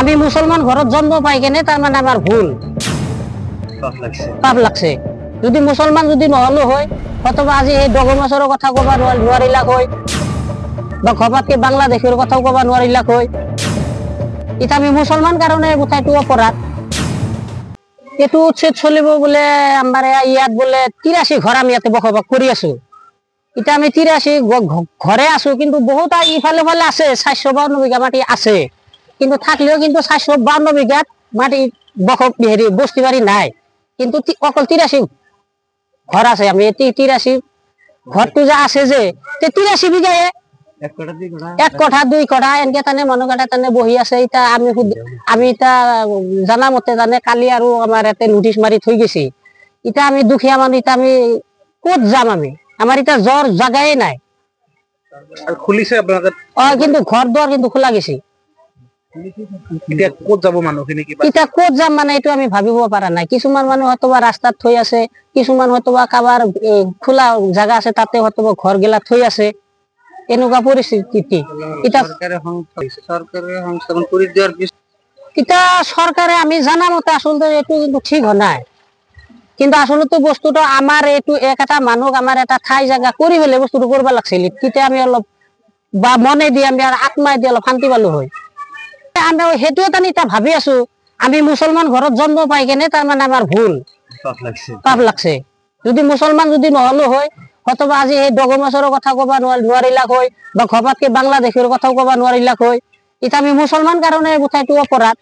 আমি মুসলমান ঘরত জন্ম পাই কেনে তার মানে আমার ভুল পাপ লাগছে। যদি মুসলমান যদি নহলো হয় অথবা আজি এই ডকুমেন্টসৰ কথা কব নোৱাৰিলাক হয় বা ঘপাতকে বাংলাদেশেৰ কথাও কব নোৱাৰিলাক হয়। এটা আমি মুসলমান কারণে গোটাইটো অপরাধ। এইটো উচ্ছেদ চলিব বলে আমার ইয়াত বলে 83 ঘর আমি ইয়াতে বসবাস কৰি আছো। এটা আমি 83 ঘরে আছো, কিন্তু বহুত ইফালে ফালে আছে 452 বিঘা মাটি আছে, কিন্তু থাকলেও কিন্তু 452 বিঘাত মাটি বস্তি বাড়ি নাই, কিন্তু অকল 83 ঘর আছে। আমি 83 ঘরটো যে আছে যে 83 বিঘায় 1 কঠা 2 কঠা এনেকে তানে মানুহ কাটা তানে বহি আছে। এটা আমি এটা জানা মতে জানে কালি আৰু আমাৰ এতে নোটিশ মাৰি থৈ গৈছে। এটা আমি দুখীয়া মানুহ, এটা আমি ক'ত যাম? আমি আমার এটা জ্বর জায়গায় নাই। খুলিছে আপনাদের? কিন্তু ঘর দুয়ার কিন্তু খোলা গেছে। এতিয়া ক'ত যাব মানুহখিনি? এটা ক'ত যাম মানে এইটো আমি ভাবিব পারা নাই। কিছুমান মানুহ হয়তোবা রাস্তাত থৈ আছে, কিছুমান হয়তোবা কাবাৰ খোলা জায়গা আছে তাতে হয়তোবা ঘৰ গেলা থৈ আছে। এনেকুৱা পরিস্থিতি। এটা সরকারে আমি জানা মতে আসলে এইটো কিন্তু ঠিক হয় নাই। কিন্তু আসলে তো বস্তুটা আমার এইটো একটা মানুষ আমার এটা ঠাই জায়গা কৰি হলে বস্তুটো করবা লাগছিল, তেতিয়া আমি অলপ বা মনে দিয়ে আমি আর আত্মায় দিয়ে অলপ শান্তি পালো হয়। আমি সেইটো এটা এটা ভাবি আছো, আমি মুসলমান ঘরত জন্ম পাই কেনে তার মানে আমার ভুল পাপ লাগছে। যদি মুসলমান যদি নহলো হয় অথবা আজি এই ডকুমেন্টসৰ কথা কব নোৱাৰিলাক হয় বা ঘপাতকে বাংলাদেশেৰ কথাও কব নোৱাৰিলাক হয়। এটা আমি মুসলমান কাৰণে গোটাইটো অপৰাধ।